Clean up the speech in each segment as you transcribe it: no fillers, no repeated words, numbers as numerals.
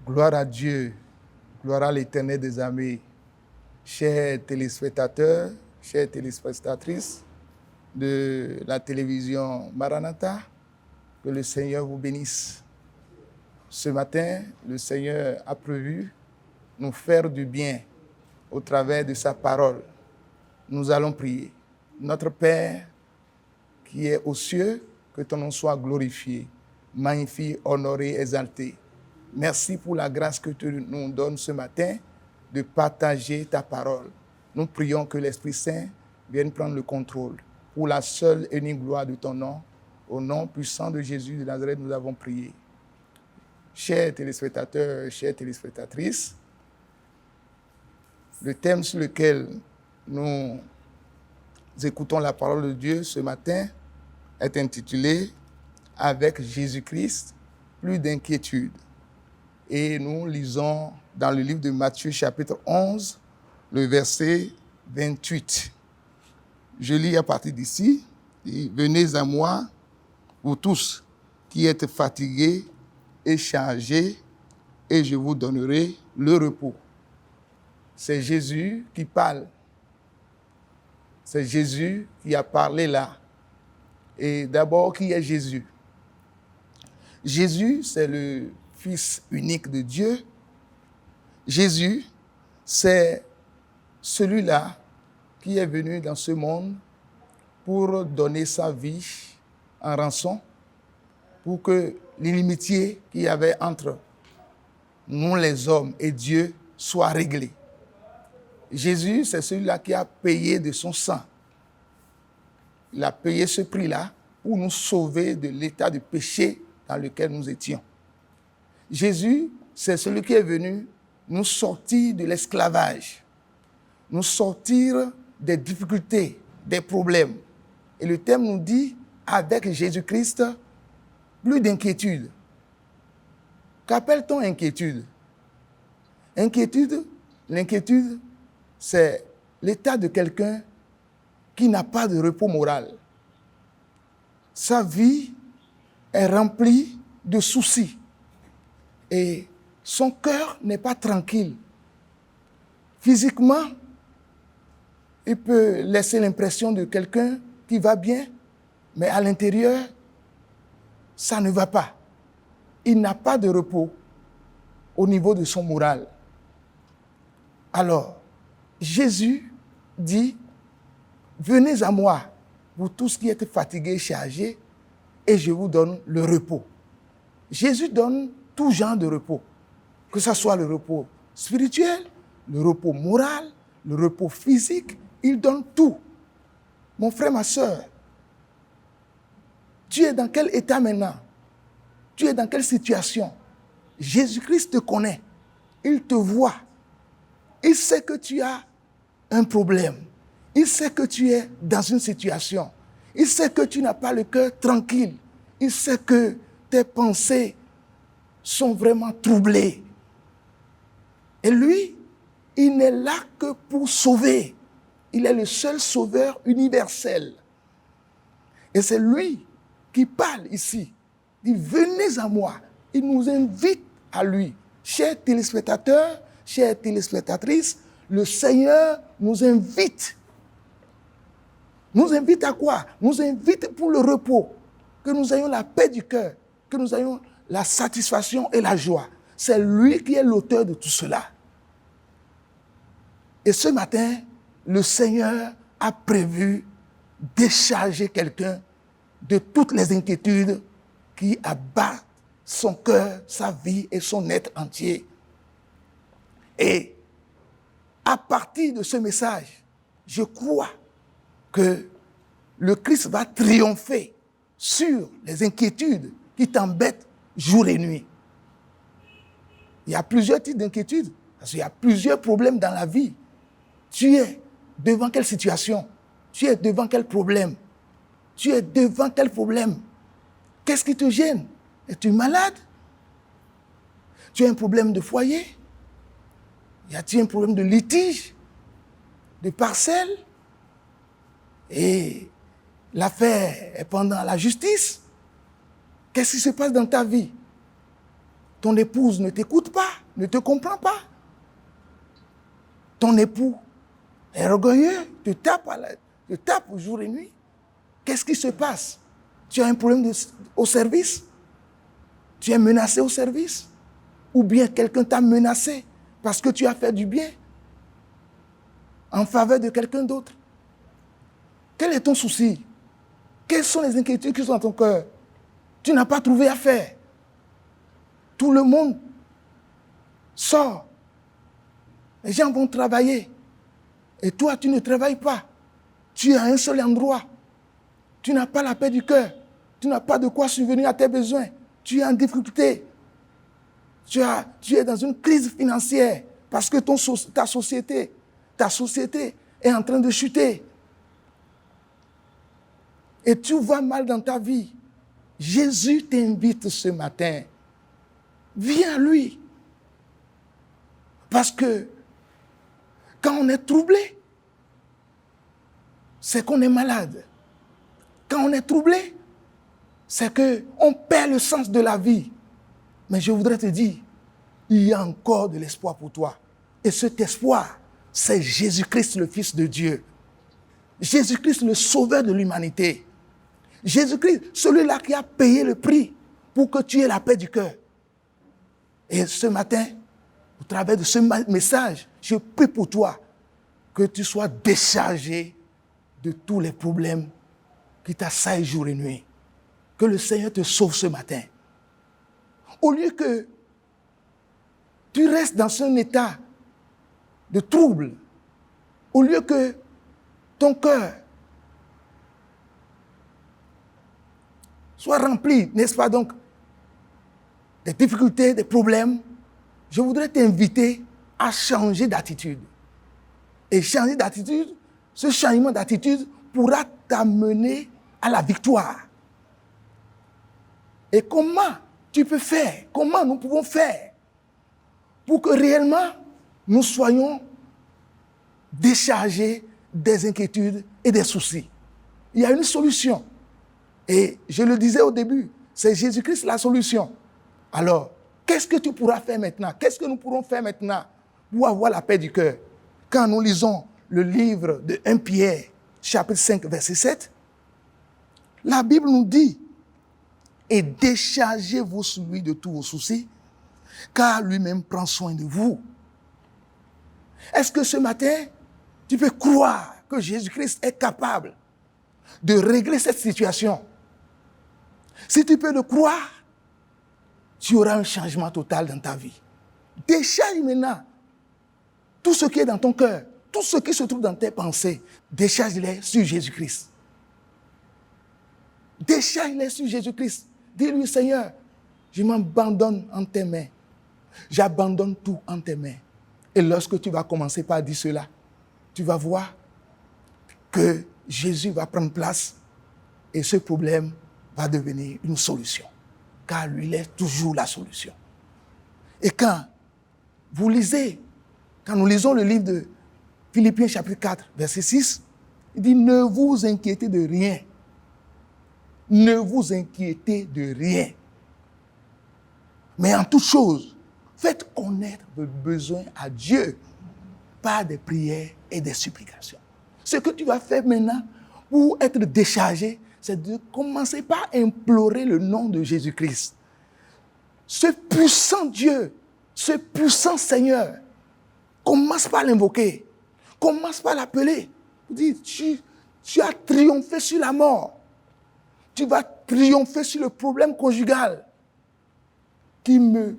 Gloire à Dieu, gloire à l'Éternel des armées. Chers téléspectateurs, chères téléspectatrices de la télévision Maranatha, que le Seigneur vous bénisse. Ce matin, le Seigneur a prévu nous faire du bien au travers de sa parole. Nous allons prier. Notre Père qui est aux cieux, que ton nom soit glorifié, magnifié, honoré, exalté. Merci pour la grâce que tu nous donnes ce matin de partager ta parole. Nous prions que l'Esprit Saint vienne prendre le contrôle. Pour la seule et unique gloire de ton nom, au nom puissant de Jésus de Nazareth, nous avons prié. Chers téléspectateurs, chères téléspectatrices, le thème sur lequel nous écoutons la parole de Dieu ce matin est intitulé « Avec Jésus-Christ, plus d'inquiétude ». Et nous lisons dans le livre de Matthieu chapitre 11, le verset 28. Je lis à partir d'ici. « Venez à moi, vous tous qui êtes fatigués et chargés, et je vous donnerai le repos. » C'est Jésus qui parle. C'est Jésus qui a parlé là. Et d'abord, qui est Jésus? Jésus, c'est le Fils unique de Dieu. Jésus, c'est celui-là qui est venu dans ce monde pour donner sa vie en rançon, pour que l'inimitié qu'il y avait entre nous les hommes et Dieu soit réglée. Jésus, c'est celui-là qui a payé de son sang. Il a payé ce prix-là pour nous sauver de l'état de péché dans lequel nous étions. Jésus, c'est celui qui est venu nous sortir de l'esclavage, nous sortir des difficultés, des problèmes. Et le thème nous dit, avec Jésus-Christ, plus d'inquiétude. Qu'appelle-t-on inquiétude? L'inquiétude, c'est l'état de quelqu'un qui n'a pas de repos moral. Sa vie est remplie de soucis et son cœur n'est pas tranquille. Physiquement, il peut laisser l'impression de quelqu'un qui va bien, mais à l'intérieur, ça ne va pas. Il n'a pas de repos au niveau de son moral. Alors, Jésus dit, « Venez à moi, vous tous qui êtes fatigués et chargés, et je vous donne le repos. » Jésus donne tout genre de repos, que ce soit le repos spirituel, le repos moral, le repos physique, il donne tout. Mon frère, ma soeur, tu es dans quel état maintenant? Tu es dans quelle situation? Jésus-Christ te connaît, il te voit, il sait que tu as un problème, il sait que tu es dans une situation, il sait que tu n'as pas le cœur tranquille, il sait que tes pensées sont vraiment troublées. Et lui, il n'est là que pour sauver. Il est le seul sauveur universel. Et c'est lui qui parle ici. Il dit, venez à moi. Il nous invite à lui. Chers téléspectateurs, chères téléspectatrices, le Seigneur nous invite. Nous invite à quoi? Nous invite pour le repos. Que nous ayons la paix du cœur. Que nous ayons la satisfaction et la joie. C'est lui qui est l'auteur de tout cela. Et ce matin, le Seigneur a prévu décharger quelqu'un de toutes les inquiétudes qui abattent son cœur, sa vie et son être entier. Et à partir de ce message, je crois que le Christ va triompher sur les inquiétudes qui t'embêtent jour et nuit. Il y a plusieurs types d'inquiétudes, parce qu'il y a plusieurs problèmes dans la vie. Tu es devant quelle situation? Tu es devant quel problème? Tu es devant quel problème? Qu'est-ce qui te gêne? Es-tu malade? Tu as un problème de foyer? Y a-t-il un problème de litige? De parcelle? Et l'affaire est pendant la justice? Qu'est-ce qui se passe dans ta vie? ton épouse ne t'écoute pas, ne te comprend pas. Ton époux est orgueilleux, te tape jour et nuit. Qu'est-ce qui se passe? Tu as un problème au service? Tu es menacé au service? Ou bien quelqu'un t'a menacé parce que tu as fait du bien en faveur de quelqu'un d'autre? Quel est ton souci? Quelles sont les inquiétudes qui sont dans ton cœur? Tu n'as pas trouvé à faire. Tout le monde sort. Les gens vont travailler. Et toi, tu ne travailles pas. Tu es à un seul endroit. Tu n'as pas la paix du cœur. Tu n'as pas de quoi subvenir à tes besoins. Tu es en difficulté. Tu es dans une crise financière parce que ta société est en train de chuter. Et tu vas mal dans ta vie. Jésus t'invite ce matin. Viens à lui. Parce que quand on est troublé, c'est qu'on est malade. Quand on est troublé, c'est qu'on perd le sens de la vie. Mais je voudrais te dire, il y a encore de l'espoir pour toi. Et cet espoir, c'est Jésus-Christ, le Fils de Dieu. Jésus-Christ, le Sauveur de l'humanité. Jésus-Christ, celui-là qui a payé le prix pour que tu aies la paix du cœur. Et ce matin, au travers de ce message, je prie pour toi que tu sois déchargé de tous les problèmes qui t'assaillent jour et nuit. Que le Seigneur te sauve ce matin. Au lieu que tu restes dans un état de trouble, au lieu que ton cœur soit rempli, n'est-ce pas donc, des difficultés, des problèmes, je voudrais t'inviter à changer d'attitude. Et changer d'attitude, ce changement d'attitude pourra t'amener à la victoire. Et comment tu peux faire? Comment nous pouvons faire pour que réellement nous soyons déchargés des inquiétudes et des soucis? Il y a une solution. Et je le disais au début, c'est Jésus-Christ la solution. Alors, qu'est-ce que tu pourras faire maintenant? Qu'est-ce que nous pourrons faire maintenant pour avoir la paix du cœur? Quand nous lisons le livre de 1 Pierre, chapitre 5, verset 7, la Bible nous dit « Et déchargez-vous sur lui de tous vos soucis, car lui-même prend soin de vous. » Est-ce que ce matin, tu peux croire que Jésus-Christ est capable de régler cette situation? Si tu peux le croire, tu auras un changement total dans ta vie. Décharge maintenant tout ce qui est dans ton cœur, tout ce qui se trouve dans tes pensées, décharge-les sur Jésus-Christ. Décharge-les sur Jésus-Christ. Dis-lui, Seigneur, je m'abandonne en tes mains. J'abandonne tout en tes mains. Et lorsque tu vas commencer par dire cela, tu vas voir que Jésus va prendre place et ce problème va devenir une solution. Car lui, il est toujours la solution. Et quand vous lisez, quand nous lisons le livre de Philippiens chapitre 4, verset 6, il dit « Ne vous inquiétez de rien. Ne vous inquiétez de rien. Mais en toute chose, faites connaître vos besoins à Dieu par des prières et des supplications. » Ce que tu vas faire maintenant pour être déchargé, c'est de commencer par implorer le nom de Jésus-Christ. Ce puissant Dieu, ce puissant Seigneur, commence par l'invoquer. Commence par l'appeler. Dis, tu as triomphé sur la mort. Tu vas triompher sur le problème conjugal qui me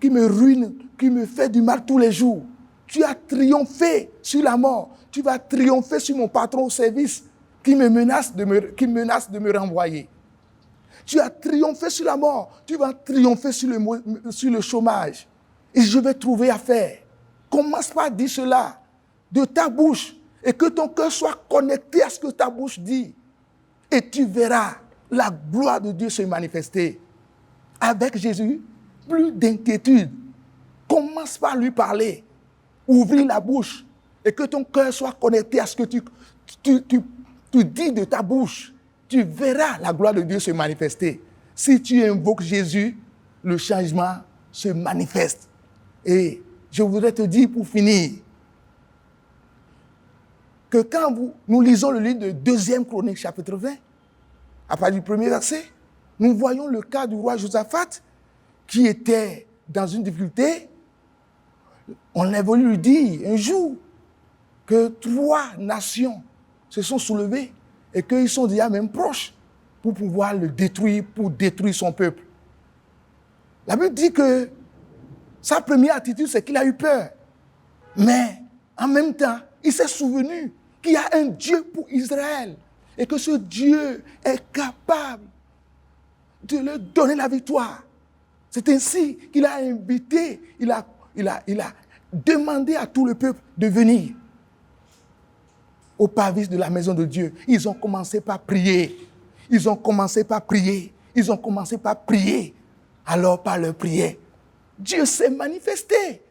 ruine, qui me fait du mal tous les jours. Tu as triomphé sur la mort. Tu vas triompher sur mon patron au service qui me menace de me renvoyer. Tu as triomphé sur la mort. Tu vas triompher sur le chômage. Et je vais trouver à faire. Commence par dire cela de ta bouche et que ton cœur soit connecté à ce que ta bouche dit. Et tu verras la gloire de Dieu se manifester. Avec Jésus, plus d'inquiétude. Commence par lui parler. Ouvrir la bouche et que ton cœur soit connecté à ce que tu dis de ta bouche. Tu verras la gloire de Dieu se manifester. Si tu invoques Jésus, le changement se manifeste. Et je voudrais te dire pour finir que quand nous lisons le livre de 2e Chronique, chapitre 20, à partir du premier verset, nous voyons le cas du roi Josaphat qui était dans une difficulté. On est venu lui dire un jour que 3 nations se sont soulevées et qu'ils sont déjà même proches pour pouvoir le détruire, pour détruire son peuple. La Bible dit que sa première attitude, c'est qu'il a eu peur. Mais en même temps, il s'est souvenu qu'il y a un Dieu pour Israël et que ce Dieu est capable de leur donner la victoire. C'est ainsi qu'il a invité, il a demandé à tout le peuple de venir au parvis de la maison de Dieu. Ils ont commencé par prier. Ils ont commencé par prier. Ils ont commencé par prier. Alors, par leur prière, Dieu s'est manifesté.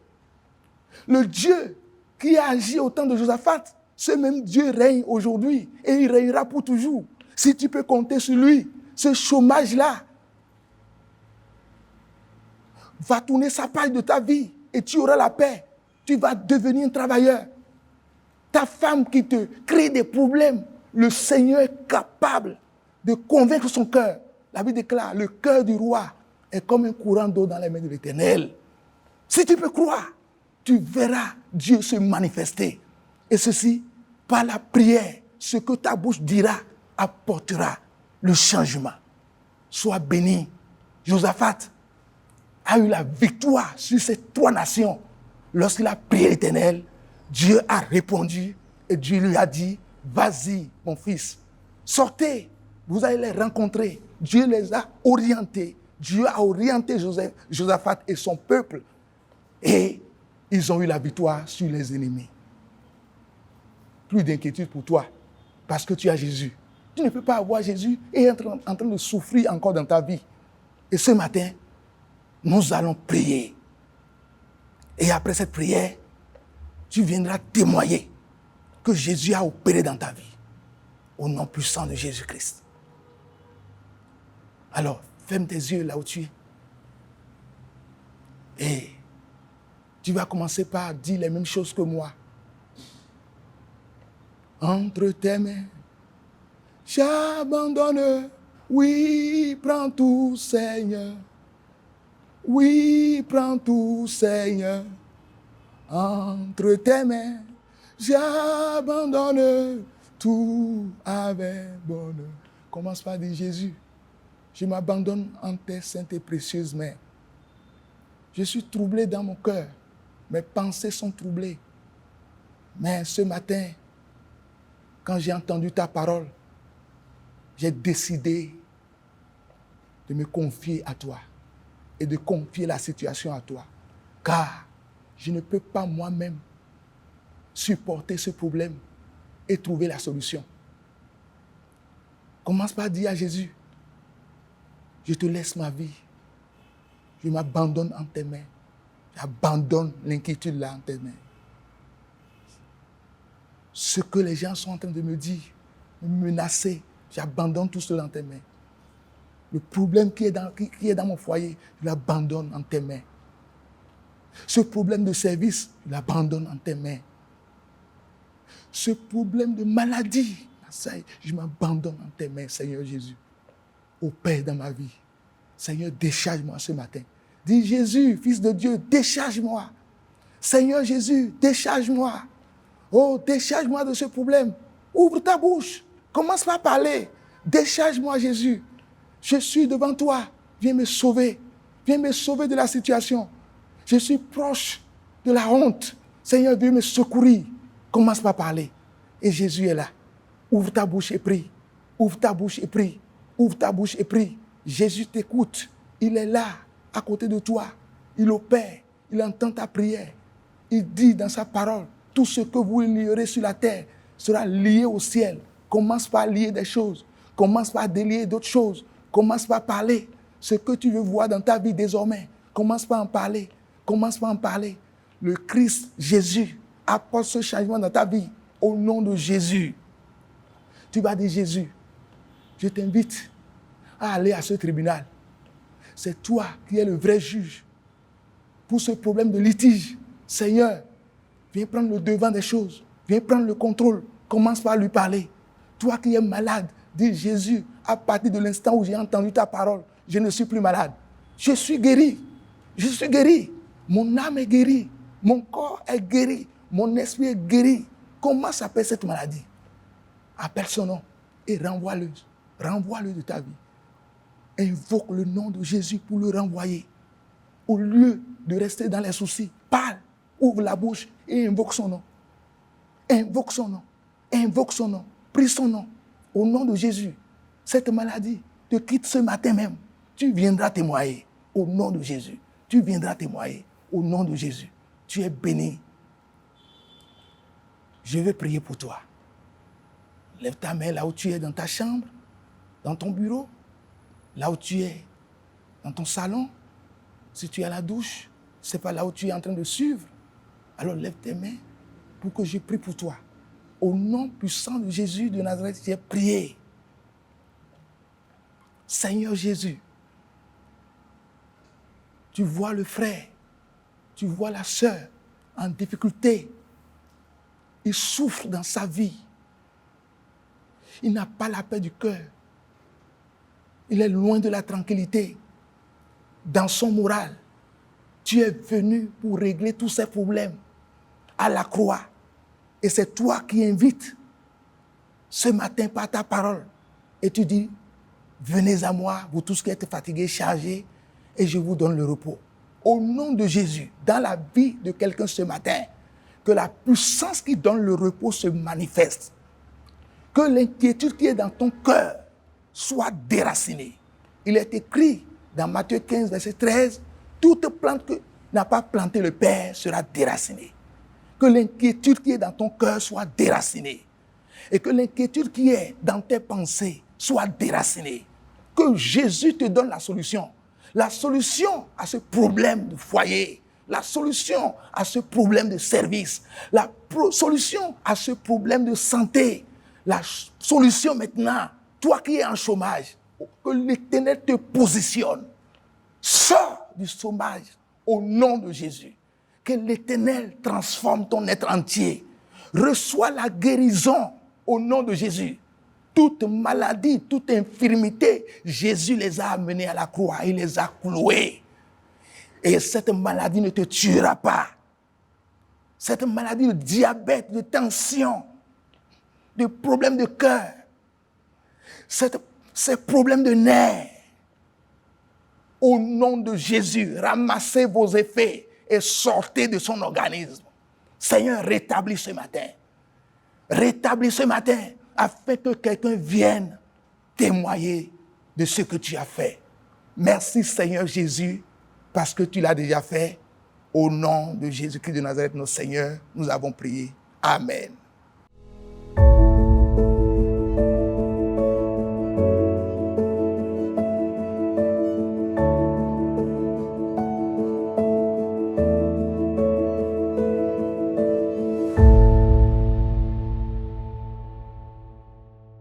Le Dieu qui a agi au temps de Josaphat, ce même Dieu règne aujourd'hui et il régnera pour toujours. Si tu peux compter sur lui, ce chômage-là va tourner sa page de ta vie et tu auras la paix. Tu vas devenir un travailleur. Ta femme qui te crée des problèmes, le Seigneur est capable de convaincre son cœur. La Bible déclare, le cœur du roi est comme un courant d'eau dans les mains de l'Éternel. Si tu peux croire, tu verras Dieu se manifester. Et ceci, par la prière, ce que ta bouche dira apportera le changement. Sois béni. Josaphat a eu la victoire sur ces 3 nations. Lorsqu'il a prié l'Éternel, Dieu a répondu et Dieu lui a dit, vas-y mon fils, sortez, vous allez les rencontrer. Dieu les a orientés. Dieu a orienté Josaphat et son peuple et ils ont eu la victoire sur les ennemis. Plus d'inquiétude pour toi parce que tu as Jésus. Tu ne peux pas avoir Jésus et être en train de souffrir encore dans ta vie. Et ce matin, nous allons prier. Et après cette prière, tu viendras témoigner que Jésus a opéré dans ta vie. Au nom puissant de Jésus-Christ. Alors, ferme tes yeux là où tu es. Et tu vas commencer par dire les mêmes choses que moi. Entre tes mains, j'abandonne. Oui, prends tout, Seigneur. Oui, prends tout, Seigneur. Entre tes mains, j'abandonne tout avec bonheur. Commence par dire, Jésus, je m'abandonne en tes saintes et précieuses mains. Je suis troublé dans mon cœur. Mes pensées sont troublées. Mais ce matin, quand j'ai entendu ta parole, j'ai décidé de me confier à toi et de confier la situation à toi. Car je ne peux pas moi-même supporter ce problème et trouver la solution. Commence par dire à Jésus, je te laisse ma vie. Je m'abandonne en tes mains. J'abandonne l'inquiétude là en tes mains. Ce que les gens sont en train de me dire, me menacer, j'abandonne tout cela en tes mains. Le problème qui est dans mon foyer, je l'abandonne en tes mains. Ce problème de service, je l'abandonne en tes mains. Ce problème de maladie, je m'abandonne en tes mains, Seigneur Jésus. Au Père dans ma vie. Seigneur, décharge-moi ce matin. Dis Jésus, Fils de Dieu, décharge-moi. Seigneur Jésus, décharge-moi. Oh, décharge-moi de ce problème. Ouvre ta bouche. Commence par parler. Décharge-moi, Jésus. Je suis devant toi. Viens me sauver. Viens me sauver de la situation. Je suis proche de la honte. Seigneur, viens me secourir. Commence par parler. Et Jésus est là. Ouvre ta bouche et prie. Ouvre ta bouche et prie. Ouvre ta bouche et prie. Jésus t'écoute. Il est là, à côté de toi. Il opère. Il entend ta prière. Il dit dans sa parole, tout ce que vous lierez sur la terre sera lié au ciel. Commence par lier des choses. Commence par délier d'autres choses. Commence par parler. Ce que tu veux voir dans ta vie désormais, commence par en parler. Commence par en parler. Le Christ, Jésus, apporte ce changement dans ta vie. Au nom de Jésus. Tu vas dire, Jésus, je t'invite à aller à ce tribunal. c'est toi qui es le vrai juge pour ce problème de litige. Seigneur, viens prendre le devant des choses. Viens prendre le contrôle. Commence par lui parler. Toi qui es malade, dis Jésus, à partir de l'instant où j'ai entendu ta parole, je ne suis plus malade. Je suis guéri. Je suis guéri. Mon âme est guérie. Mon corps est guéri. Mon esprit est guéri. Comment s'appelle cette maladie? Appelle son nom et renvoie-le. Renvoie-le de ta vie. Invoque le nom de Jésus pour le renvoyer. Au lieu de rester dans les soucis, parle, ouvre la bouche et invoque son nom. Invoque son nom. Invoque son nom. Prie son nom. Au nom de Jésus, cette maladie te quitte ce matin même. Tu viendras témoigner. Au nom de Jésus. Tu viendras témoigner. Au nom de Jésus. Tu es béni. Je vais prier pour toi. Lève ta main là où tu es, dans ta chambre, dans ton bureau, là où tu es, dans ton salon. Si tu es à la douche, ce n'est pas là où tu es en train de suivre. Alors lève tes mains pour que je prie pour toi. Au nom puissant de Jésus de Nazareth, j'ai prié. Seigneur Jésus, tu vois le frère, tu vois la sœur en difficulté. Il souffre dans sa vie. Il n'a pas la paix du cœur. Il est loin de la tranquillité. Dans son moral, tu es venu pour régler tous ses problèmes à la croix. Et c'est toi qui invites ce matin par ta parole. Et tu dis, venez à moi, vous tous qui êtes fatigués, chargés, et je vous donne le repos. Au nom de Jésus, dans la vie de quelqu'un ce matin, que la puissance qui donne le repos se manifeste. Que l'inquiétude qui est dans ton cœur soit déracinée. Il est écrit dans Matthieu 15, verset 13, toute plante que n'a pas planté le Père sera déracinée. Que l'inquiétude qui est dans ton cœur soit déracinée. Et que l'inquiétude qui est dans tes pensées soit déracinée. Que Jésus te donne la solution. La solution à ce problème de foyer. La solution à ce problème de service. La solution à ce problème de santé. La solution maintenant, toi qui es en chômage, que l'Éternel te positionne. Sors du chômage au nom de Jésus. Que l'Éternel transforme ton être entier. Reçois la guérison au nom de Jésus. Toute maladie, toute infirmité, Jésus les a amenés à la croix. Il les a cloués. Et cette maladie ne te tuera pas. Cette maladie de diabète, de tension, de problèmes de cœur, ces problèmes de nerfs, au nom de Jésus, ramassez vos effets et sortez de son organisme. Seigneur, rétablis ce matin. Rétablis ce matin afin que quelqu'un vienne témoigner de ce que tu as fait. Merci Seigneur Jésus parce que tu l'as déjà fait. Au nom de Jésus-Christ de Nazareth, notre Seigneur, nous avons prié. Amen.